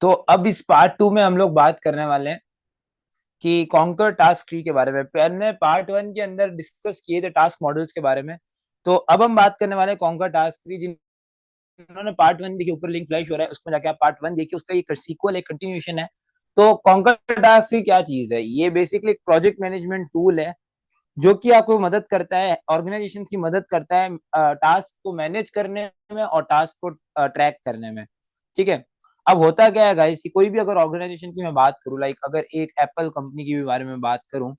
तो अब इस पार्ट 2 में हम लोग बात करने वाले हैं कि कॉन्कर टास्क ट्री के बारे में। हमने पार्ट 1 के अंदर डिस्कस किए थे टास्क मॉडल्स के बारे में। तो अब हम बात करने वाले हैं कॉन्कर टास्क ट्री। जिन्होंने पार्ट 1 देखिए, ऊपर लिंक फ्लैश हो रहा है, उसमें जाके आप पार्ट 1 देखिए, उसका एक सीक्वल, एक कंटिन्यूएशन है। तो कॉन्कर टास्क ट्री क्या चीज है? ये बेसिकली एक प्रोजेक्ट मैनेजमेंट टूल है जो कि आपको मदद करता है, ऑर्गेनाइजेशन की मदद करता है टास्क को मैनेज करने में और टास्क को ट्रैक करने में। ठीक है। अब होता क्या है गाइस, कोई भी अगर ऑर्गेनाइजेशन की मैं बात करूं, लाइक अगर एक एप्पल कंपनी की भी बारे में बात करूं,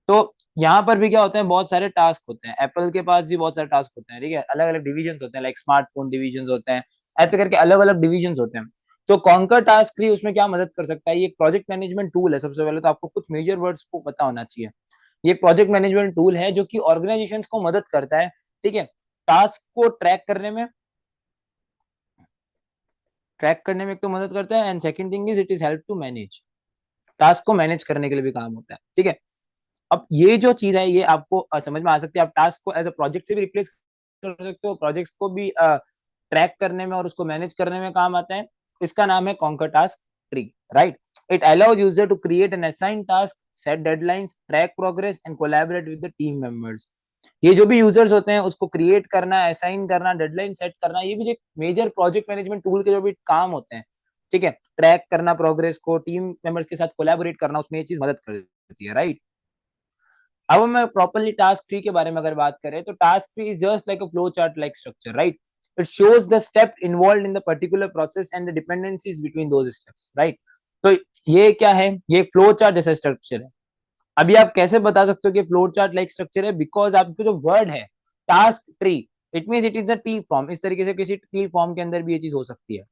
तो यहाँ पर भी क्या होता है, बहुत सारे टास्क होते हैं। एप्पल के पास भी बहुत सारे टास्क होते हैं, ठीक है। अलग अलग डिविजन होते हैं, लाइक स्मार्टफोन डिविजन होते हैं, ऐसे करके अलग अलग डिविजन होते हैं। तो कॉन्कर टास्क ट्री उसमें क्या मदद कर सकता है? ये एक प्रोजेक्ट मैनेजमेंट टूल है। सबसे पहले तो आपको कुछ मेजर वर्ड्स को पता होना चाहिए। ये प्रोजेक्ट मैनेजमेंट टूल है जो कि ऑर्गेनाइजेशंस को मदद करता है, ठीक है, टास्क को ट्रैक करने में एक तो मदद करता है, and second thing is it is help to manage. Task को मैनेज करने के लिए भी काम होता है, ठीक है। अब ये जो चीज है ये आपको समझ में आ सकती है। आप टास्क को एज अ प्रोजेक्ट से भी रिप्लेस कर सकते हो, प्रोजेक्ट्स को भी ट्रैक करने में और उसको मैनेज करने में काम आता है। इसका नाम है concur task tree, right. It allows user to create an assign task, set deadlines, track progress and collaborate with the team members. ये जो भी यूजर्स होते हैं उसको क्रिएट करना, असाइन करना, डेडलाइन सेट करना, ये भी एक मेजर प्रोजेक्ट मैनेजमेंट टूल के जो भी काम होते हैं, ठीक है। ट्रैक करना प्रोग्रेस को, टीम मेंबर्स के साथ कोलैबोरेट करना, उसमें ये चीज मदद करती है, राइट। अब मैं प्रॉपरली टास्क ट्री के बारे में अगर बात करें, तो task tree is just like a flow chart like structure, right. It shows the step involve in the particular process and the dependencies between those steps, right. तो ये क्या है? ये फ्लो चार्ट जैसा स्ट्रक्चर है। अभी आप कैसे बता सकते हो कि फ्लो चार्ट लाइक स्ट्रक्चर है? बिकॉज आपको जो वर्ड है task tree, it mean it is the T form. इस तरीके से किसी टी फॉर्म के अंदर भी ये चीज हो सकती है,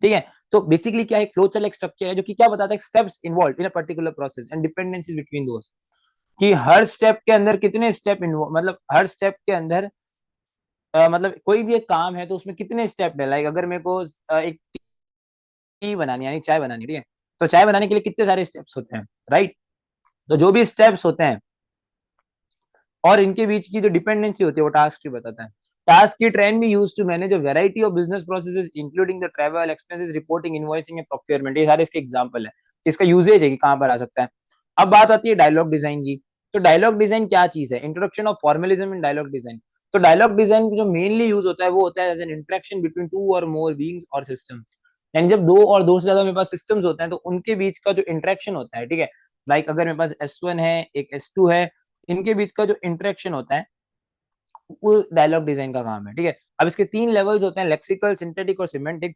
ठीक है। तो बेसिकली क्या है, फ्लो चार्ट लाइक स्ट्रक्चर है जो कि क्या बताता है, steps involve in a particular process and dependencies between those, कि हर स्टेप के अंदर कितने स्टेप इन्वॉल्व, मतलब हर स्टेप के अंदर मतलब कोई भी एक काम है तो उसमें कितने स्टेप है। लाइक अगर मेरे को एक टी बनानी यानी चाय बनानी, ठीक है, तो चाय बनाने के लिए कितने सारे स्टेप्स होते हैं, राइट। तो जो भी स्टेप्स होते हैं और इनके बीच की जो डिपेंडेंसी होती है वो टास्क ट्री बताता है। टास्क की ट्रेन भी use to manage a variety of business processes including the travel expenses, reporting, invoicing and procurement. ये सारे इसके एग्जांपल है, इसका यूजेज है कि कहां पर आ सकता है। अब बात आती है डायलॉग डिजाइन की। तो डायलॉग डिजाइन क्या चीज है? Introduction of formalism in dialogue design. तो डायलॉग डिजाइन जो मेनली यूज होता है वो होता है as an interaction between two और मोर बीइंग्स और सिस्टम्स। यानी जब दो और दो से ज्यादा मेरे पास सिस्टम्स होते हैं तो उनके बीच का जो इंटरेक्शन होता है, ठीक है। लाइक अगर मेरे पास S1 है, एक S2 है, इनके बीच का जो इंटरेक्शन होता है वो डायलॉग डिजाइन का काम है, ठीक है। अब इसके तीन लेवल्स होते हैं, लेक्सिकल, सिंथेटिक और सिमेंटिक।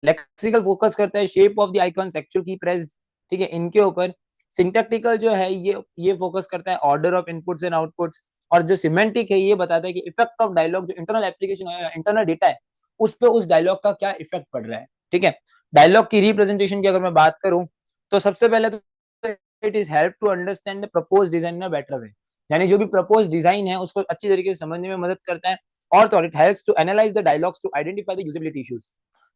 लेक्सिकल फोकस करता है shape of the icon, actual की प्रेस्ड, ठीक है, इनके ऊपर। सिंटैक्टिकल जो है ये फोकस करता है order of inputs and outputs. और जो सिमेंटिक है ये बताता है कि इफेक्ट ऑफ डायलॉग, जो इंटरनल एप्लीकेशन है, इंटरनल डेटा है, उस पर उस डायलॉग का क्या इफेक्ट पड़ रहा है, ठीक है। डायलॉग की रिप्रेजेंटेशन की अगर मैं बात करूं, तो सबसे पहले तो it is help to understand the propose design in a better way. यानी जो भी प्रपोज डिजाइन है उसको अच्छी तरीके से समझने में मदद करता है। और तो it helps to analyse the dialogues to identify the usability issues.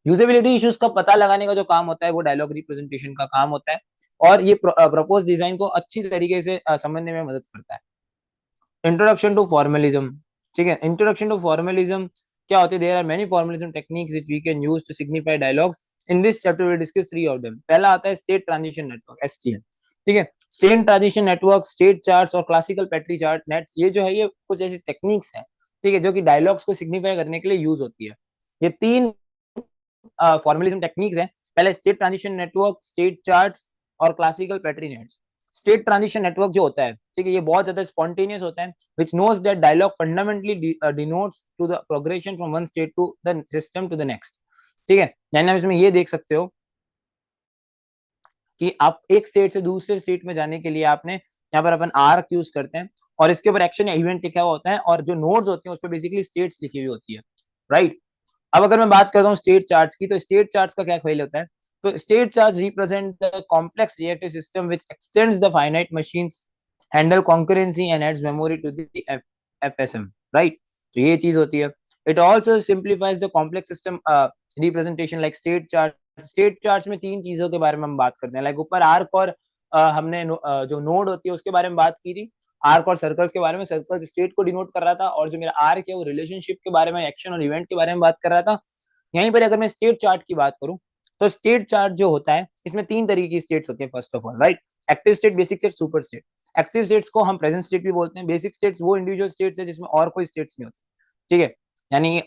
Usability issues का पता लगाने का जो काम होता है वो डायलॉग रिप्रेजेंटेशन का काम होता है। और ये प्रपोज डिजाइन को अच्छी तरीके से समझने में मदद करता है। इंट्रोडक्शन टू फॉर्मलिज्म, ठीक है। इंट्रोडक्शन टू फॉर्मलिज्म क्या होती है? There are many formalism techniques which we can use to signify dialogues. In this chapter we discuss three of them. पहला आता है स्टेट ट्रांजिशन नेटवर्क, STN, ठीक है। State transition network, state charts और classical Petri chart nets, ये जो है ये कुछ ऐसी टेक्निक्स हैं, ठीक है, जो कि डायलॉग्स को सिग्निफाई करने के लिए यूज होती है। ये तीन फॉर्मलिज्म टेक्निक्स हैं। पहले state transition network, state charts और classical petri nets. State transition network जो होता है, ठीक है, ये बहुत ज्यादा स्पॉन्टेनियस होता है, which knows that dialogue fundamentally denotes to the progression from one state to the system to the next, ठीक है। यानी आप इसमें ये देख सकते हो कि आप एक स्टेट से दूसरे स्टेट में जाने के लिए आपने यहाँ पर अपन आर्क यूज करते हैं, और इसके ऊपर एक्शन या इवेंट लिखा हुआ होता है, और जो नोड्स होते हैं उस पर बेसिकली स्टेट्स लिखी हुई होती है, राइट। अब अगर मैं बात करता हूँ स्टेट चार्ट्स की, तो स्टेट चार्ट्स का क्या खेल होता है? तो state charts represent the complex reactive system which extends the finite machines, handle concurrency and adds memory to the FSM, right. तो ये चीज होती है। It also simplifies the complex system representation like state chart. State charts में तीन चीजों के बारे में हम बात करते हैं, लाइक ऊपर आर्क और हमने जो नोड होती है उसके बारे में बात की थी। आर्क और सर्कल्स के बारे में, सर्कल स्टेट को डिनोट कर रहा था, और जो मेरा आर्क है वो रिलेशनशिप के बारे में, एक्शन और इवेंट के बारे में बात कर रहा था। यहीं पर अगर मैं स्टेट चार्ट की बात करूं, तो स्टेट चार्ट जो होता है इसमें 3 तरीके की स्टेट्स होती है first of all, right. Active state, basic state, super state. Active states को हम प्रेजेंट स्टेट भी बोलते हैं। बेसिक स्टेट्स वो इंडिविजुअल स्टेट्स है जिसमें और कोई स्टेट्स नहीं होती, ठीक है। यानी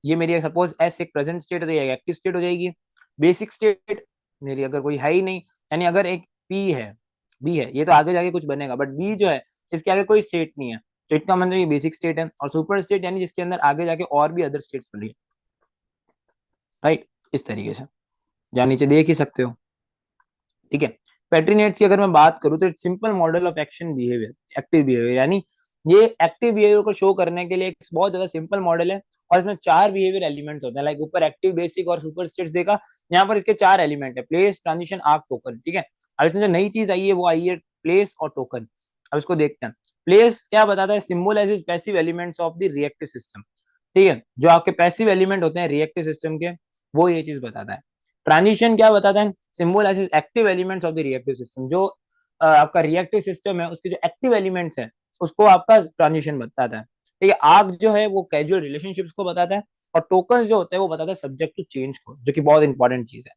ये मेरी सपोज एस एक प्रेजेंट स्टेट हो जाएगी, एक्टिव स्टेट हो जाएगी। बेसिक स्टेट मेरी अगर कोई है ही नहीं, यानी अगर एक पी है, बी है, ये तो आगे जाके कुछ बनेगा, बट बी जो है इसके आगे कोई स्टेट नहीं है, तो इसका मतलब ये बेसिक स्टेट है। और सुपर स्टेट यानी जिसके अंदर आगे जाके और भी अदर स्टेट्स बन रही है, राइट। इस तरीके से जहाँ नीचे देख ही सकते हो, ठीक है। पेट्रीनेट्स की अगर मैं बात करूँ तो it's simple model of action behaviour, active behaviour, यानी ये एक्टिव बिहेवियर को शो करने के लिए एक बहुत ज्यादा सिंपल मॉडल है। और इसमें 4 बिहेवियर एलिमेंट्स होते हैं, लाइक ऊपर एक्टिव, बेसिक और सुपर स्टेट्स देखा, यहाँ पर इसके 4 एलिमेंट है, प्लेस, ट्रांजिशन, आर्क, टोकन, ठीक है। अब इसमें जो नई चीज आई है वो आई है प्लेस और टोकन। अब इसको देखते हैं। प्लेस क्या बताता है, symbolizes passive elements of the reactive system, ठीक है। जो आपके पैसिव एलिमेंट होते हैं रिएक्टिव सिस्टम के, वो ये चीज बताता है। ट्रांजिशन क्या बताता है, symbolizes active elements of the reactive system. जो आपका रिएक्टिव सिस्टम है उसके जो एक्टिव एलिमेंट्स है उसको आपका ट्रांजिशन बताता है, ठीक है। आर्क जो है वो कैजुअल रिलेशनशिप्स को बताता है। और टोकन जो होता है वो बताता है सब्जेक्ट टू चेंज को, जो कि बहुत इंपॉर्टेंट चीज है।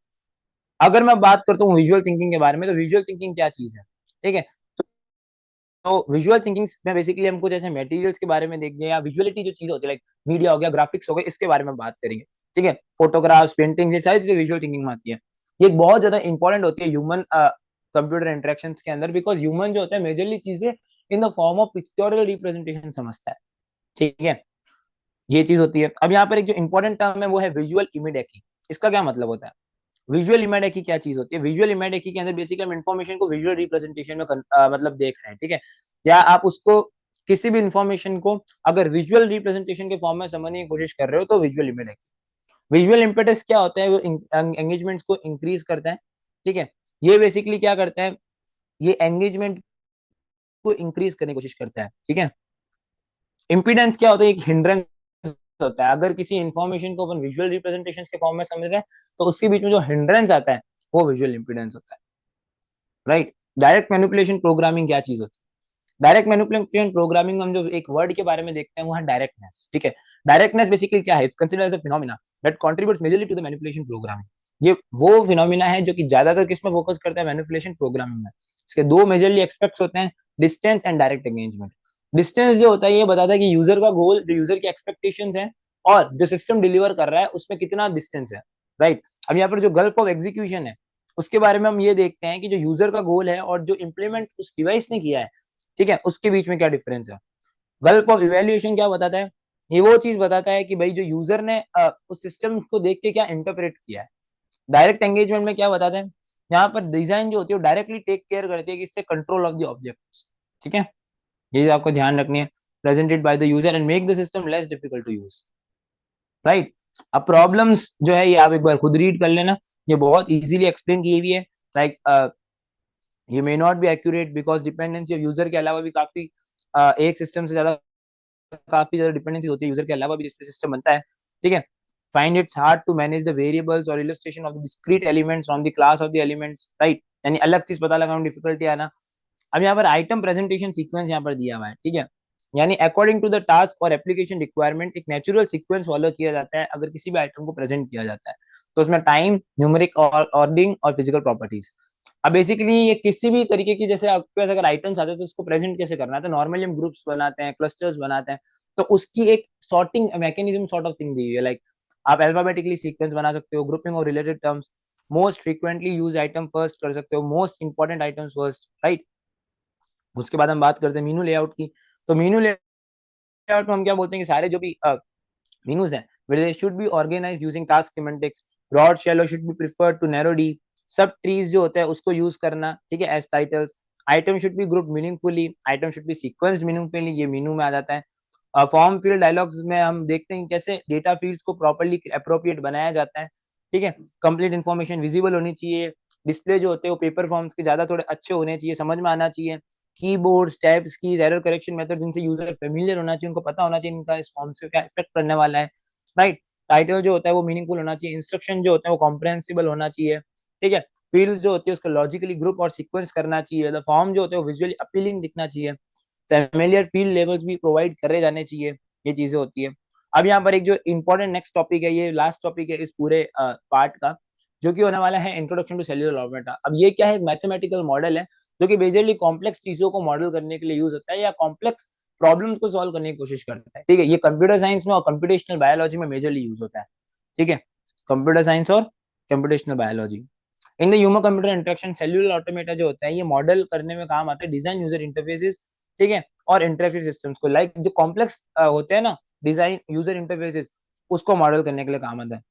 अगर मैं बात करता हूँ विजुअल थिंकिंग के बारे में, तो विजुअल थिंकिंग क्या चीज है, ठीक है। तो विजुअल थिंकिंग में बेसिकली हमको जैसे मटेरियल्स के बारे में देखते हैं, या विजुअलिटी जो चीज होती है, लाइक मीडिया हो गया, ग्राफिक्स हो गए, इसके बारे में बात करेंगे, ठीक है। फोटोग्राफ्स, पेंटिंग, ये सारी चीजें विजुअल थिंकिंग में आती है। ये एक बहुत ज्यादा इंपॉर्टेंट होती है ह्यूमन कंप्यूटर इंटरेक्शन के अंदर, बिकॉज ह्यूमन जो होता है मेजरली चीजें in the form of pictorial representation समझता है, ठीक है। ये चीज होती है। अब यहाँ पर एक जो इंपॉर्टेंट टर्म है वो है विजुअल इमेडेकी। इसका क्या मतलब होता है, विजुअल इमेडेकी क्या चीज होती है। विजुअल इमेडेकी के अंदर बेसिकली हम इंफॉर्मेशन को विजुअल रिप्रेजेंटेशन में मतलब देख रहे हैं, ठीक है। या आप उसको किसी भी इंफॉर्मेशन को अगर विजुअल रिप्रेजेंटेशन के फॉर्म में समझने की कोशिश कर रहे हो तो विजुअल इमेडेकी। विजुअल इम्पेटस क्या होता है, वो एंगेजमेंट्स को इंक्रीज करता है, ठीक है। ये बेसिकली क्या करता है, ये एंगेजमेंट को इंक्रीज करने की कोशिश करता है, ठीक है। इम्पीडेंस क्या होता है, एक हिंड्रेंस होता है। अगर किसी इंफॉर्मेशन को अपन विजुअल रिप्रेजेंटेशन के फॉर्म में समझ रहे हैं तो उसके बीच में जो हिंड्रेंस आता है वो विजुअल इम्पीडेंस होता है, राइट। डायरेक्ट मैनिपुलेशन प्रोग्रामिंग क्या चीज होती है, डायरेक्ट मैनिपुलेशन प्रोग्रामिंग हम जो एक वर्ड के बारे में देखते हैं वो है डायरेक्टनेस, ठीक है। डायरेक्टनेस बेसिकली क्या है, it's considered as a phenomena that contributes majorly to the manipulation programming. ये वो फिनोमेना है जो कि ज्यादातर किस में फोकस करता है, मैनिपुलेशन प्रोग्रामिंग में। इसके दो मेजरली एक्सपेक्ट्स होते हैं, distance and direct engagement. Distance जो होता है ये बताता है कि यूजर का गोल, जो यूजर की एक्सपेक्टेशंस है और जो सिस्टम डिलीवर कर रहा है उसमें कितना डिस्टेंस है, राइट। अब यहाँ पर जो गल्फ ऑफ एग्जीक्यूशन है उसके बारे में हम ये देखते हैं कि जो यूजर का गोल है और जो इम्प्लीमेंट उस डिवाइस ने किया है, ठीक है, उसके बीच में क्या डिफरेंस है। गल्फ ऑफ इवेल्युएशन क्या बताता है, ये वो चीज बताता है कि भाई जो यूजर ने उस सिस्टम को देख के क्या इंटरप्रेट किया है। डायरेक्ट एंगेजमेंट में क्या बताते हैं, यहाँ पर डिजाइन जो होती है वो डायरेक्टली टेक केयर करती है कि इससे कंट्रोल ऑफ द ऑब्जेक्ट, ठीक है। ये चीज आपको ध्यान रखनी है, presented by the user and make the system less difficult to use, right. अब प्रॉब्लम्स जो है ये आप एक बार खुद रीड कर लेना, ये बहुत इजीली एक्सप्लेन की हुई है। लाइक ये may not be accurate because dependency of user के अलावा भी काफी एक सिस्टम से ज्यादा काफी ज्यादा डिपेंडेंसी होती है यूजर के अलावा भी जिसपे सिस्टम बनता है, ठीक है। Find it's hard to manage the variables और illustration of the discrete elements from the class of the elements, right. यानी अलग चीज पता लगाना, डिफिकल्टी आना। अब यहाँ पर आइटम प्रेजेंटेशन सीक्वेंस यहाँ पर दिया हुआ है, ठीक है। यानी अकॉर्डिंग टू द टास्क और एप्लीकेशन रिक्वायरमेंट एक नेचुरल सीक्वेंस फॉलो किया जाता है अगर किसी भी आइटम को प्रेजेंट किया जाता है। तो उसमें टाइम, न्यूमेरिक और ऑर्डरिंग और फिजिकल प्रॉपर्टीज। अब बेसिकली ये किसी भी तरीके की, जैसे आपके पास अगर आइटम्स आते हैं तो उसको प्रेजेंट कैसे करना है, तो नॉर्मली हम ग्रुप्स बनाते हैं, क्लस्टर्स बनाते हैं, तो उसकी एक sorting mechanism sort of thing दी हुई है। लाइक आप अल्फाबेटिकली सीक्वेंस बना सकते हो, ग्रुपिंग और related terms, most frequently use item first कर सकते हो, most important items first, right. उसके बाद हम बात करते हैं मीनू लेआउट की। तो मीनू लेआउट में हम क्या बोलते हैं कि सारे जो भी menus हैं where they should be organized using task semantics, broad shallow should be preferred to narrow d, subtrees जो होता है उसको यूज करना, ठीक है, as titles. Item should be group meaningfully, item should be sequenced meaningfully, ये menu में आ जाता है। फॉर्म फील्ड डायलॉग्स में हम देखते हैं कैसे डेटा फील्ड्स को प्रॉपर्ली अप्रोप्रिएट बनाया जाता है, ठीक है। कंप्लीट इन्फॉर्मेशन विजिबल होनी चाहिए, डिस्प्ले जो होते हैं वो पेपर फॉर्म्स के ज्यादा थोड़े अच्छे होने चाहिए, समझ में आना चाहिए। Keyboard, tabs, keys, error correction method जिनसे यूजर फेमिलियर होना चाहिए, उनको पता होना चाहिए इनका इस फॉर्म से क्या इफेक्ट करने वाला है, राइट। टाइटल जो होता है वो मीनिंगफुल होना चाहिए, इंस्ट्रक्शन जो होता है वो कॉम्प्रहेंसिबल होना चाहिए, ठीक है। फील्ड जो होती है उसको लॉजिकली ग्रुप और सीक्वेंस करना चाहिए, फॉर्म जो होता है वो विजुअली अपीलिंग दिखना चाहिए, फेमिलियर फील्ड लेवल्स भी प्रोवाइड करे जाने चाहिए, ये चीजें होती है। अब यहाँ पर एक जो इंपॉर्टेंट नेक्स्ट टॉपिक है, ये लास्ट टॉपिक है इस पूरे पार्ट का, जो कि होने वाला है इंट्रोडक्शन टू सेल्युलर ऑटोमेटा। अब ये क्या है, मैथमेटिकल मॉडल है जो कि बेसिकली कॉम्प्लेक्स चीजों को मॉडल करने के लिए यूज होता है या कॉम्प्लेक्स प्रॉब्लम्स को सॉल्व करने की कोशिश करता है। ठीक है, ये कंप्यूटर साइंस में और कंप्यूटेशनल बायोलॉजी में मेजरली यूज होता है। ठीक है, कंप्यूटर साइंस और computational biology. In the human computer interaction cellular automata जो होता है ये मॉडल करने में काम आता है डिजाइन यूजर इंटरफेसेस, ठीक है, और इंटरफेस सिस्टम्स को, लाइक जो कॉम्प्लेक्स होते हैं ना डिजाइन यूजर इंटरफेसेस, उसको मॉडल करने के लिए काम आता है।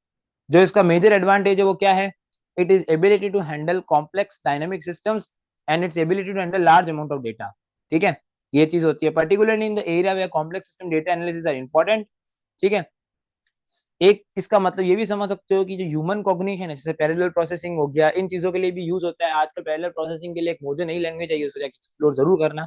जो इसका मेजर एडवांटेज है वो क्या है, it is ability to handle complex dynamic systems and its ability to handle large amount of data. ठीक है, ये चीज होती है particularly in the area where complex system data analysis are important. ठीक है, एक इसका मतलब ये भी समझ सकते हो कि जो ह्यूमन कॉग्निशन है जैसे पैरेलल प्रोसेसिंग हो गया, इन चीजों के लिए भी यूज होता है। आजकल पैरेलल प्रोसेसिंग के लिए एक मुझे नई लैंग्वेज चाहिए, उसको जाके एक्सप्लोर जरूर करना।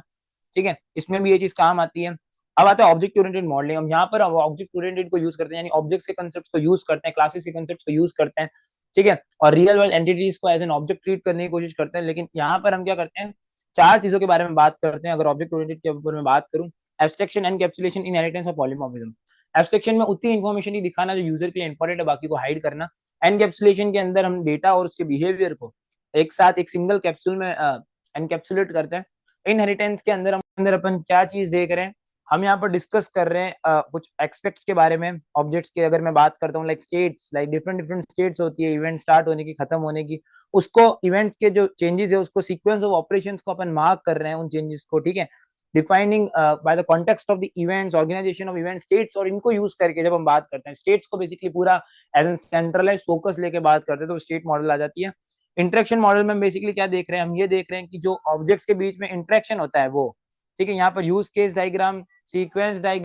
ठीक है, इसमें भी ये चीज काम आती है। अब आता है ऑब्जेक्ट ओरिएंटेड मॉडलिंग। हम यहाँ पर ऑब्जेक्ट ओरिएंटेड को यूज करते हैं, यानी ऑब्जेक्ट्स के कंसेप्ट को यूज करते हैं, क्लासेस के कंसेप्ट को यूज करते हैं। ठीक है, और रियल वर्ल्ड एंटिटीज को एज एन ऑब्जेक्ट ट्रीट करने की कोशिश करते हैं। लेकिन यहाँ पर हम क्या करते हैं, चार चीजों के बारे में बात करते हैं। अगर ऑब्जेक्ट ओरिएंटेड के ऊपर मैं बात करूँ, एब्स्ट्रक्शन, एनकैप्सुलेशन, इनहेरिटेंस और पॉलीमॉर्फिज्म। एब्स्ट्रक्शन में उतनी इन्फॉर्मेशन ही दिखाना जो यूजर के लिए इंपॉर्टेंट है, बाकी को हाइड करना। एनकैप्सुलेशन के अंदर हम डेटा और उसके बिहेवियर को एक साथ एक सिंगल कैप्सूल में एनकैप्सुलेट करते हैं। इनहेरिटेंस के अंदर अपन क्या चीज देख रहे हैं, हम यहाँ पर डिस्कस कर रहे हैं कुछ एक्सपेक्ट्स के बारे में ऑब्जेक्ट्स के। अगर मैं बात करता हूँ like states, like different different states होती है इवेंट स्टार्ट होने की, खत्म होने की, उसको इवेंट्स के जो चेंजेस है उसको सीक्वेंस ऑफ ऑपरेशंस को अपन मार्क कर रहे हैं उन चेंजेस को। ठीक है, defining by the context of the events, organisation of event states, और इनको यूज करके जब हम बात करते हैं स्टेट्स को बेसिकली पूरा एज एन सेंट्रलाइज फोकस लेके बात करते हैं तो स्टेट मॉडल आ जाती है। इंटरेक्शन मॉडल में बेसिकली क्या देख रहे हैं, हम ये देख रहे हैं कि जो ऑब्जेक्ट्स के बीच में इंटरेक्शन होता है वो, ठीक है, यहाँ पर use case diagram, sequence diagram,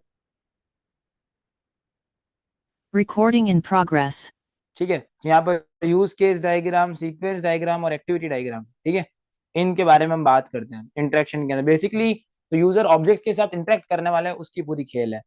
Recording in progress. ठीक है, यहाँ पर use case diagram, sequence diagram और एक्टिविटी डायग्राम, ठीक है, इनके बारे में हम बात करते हैं इंटरेक्शन के अंदर। बेसिकली तो यूजर ऑब्जेक्ट के साथ इंटरेक्ट करने वाला है, उसकी पूरी खेल है।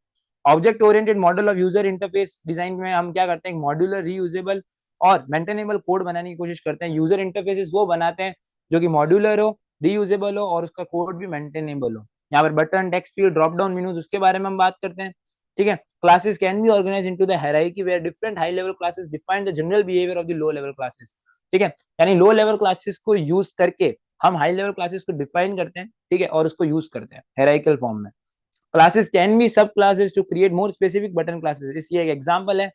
Object oriented model of user interface design में हम क्या करते हैं, मॉड्यूलर, रीयूजेबल और मेंटेनेबल कोड बनाने की कोशिश करते हैं। यूजर इंटरफेसेस वो बनाते हैं जो कि मॉड्यूलर हो, रीयूजेबल हो और उसका कोड भी मेंटेनेबल हो। यहाँ पर button, text field, drop down menus, उसके बारे में हम बात करते हैं। ठीक है, classes can be organized into the hierarchy where different high level classes define the general behavior of the low level classes। ठीक है, यानी लो लेवल क्लासेस को यूज करके हम हाई लेवल क्लासेस को डिफाइन करते हैं। ठीक है, और उसको यूज करते हैं हेराइकल फॉर्म में। Classes can be subclasses to create more specific button classes. इस ये एक एग्जांपल है,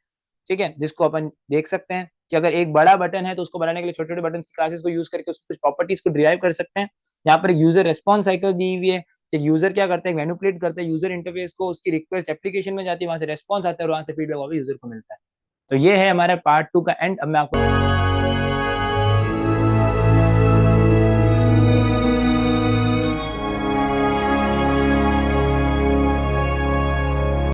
ठीक है, जिसको अपन देख सकते हैं कि अगर एक बड़ा बटन है तो उसको बनाने के लिए छोटे छोटे बटन की क्लासेस को यूज करके उसकी कुछ प्रॉपर्टीज को डिराइव कर सकते हैं। यहाँ पर एक यूजर रेस्पॉन्स साइकिल दी हुई है, एक यूजर क्या करता है, मैनिपुलेट करता है यूजर इंटरफेस को, उसकी रिक्वेस्ट एप्लीकेशन में जाती है, वहां से रेस्पॉन्स आता है और वहां से फीडबैक वापस यूजर को मिलता है। तो ये है हमारे पार्ट 2 का एंड। अब मैं आपको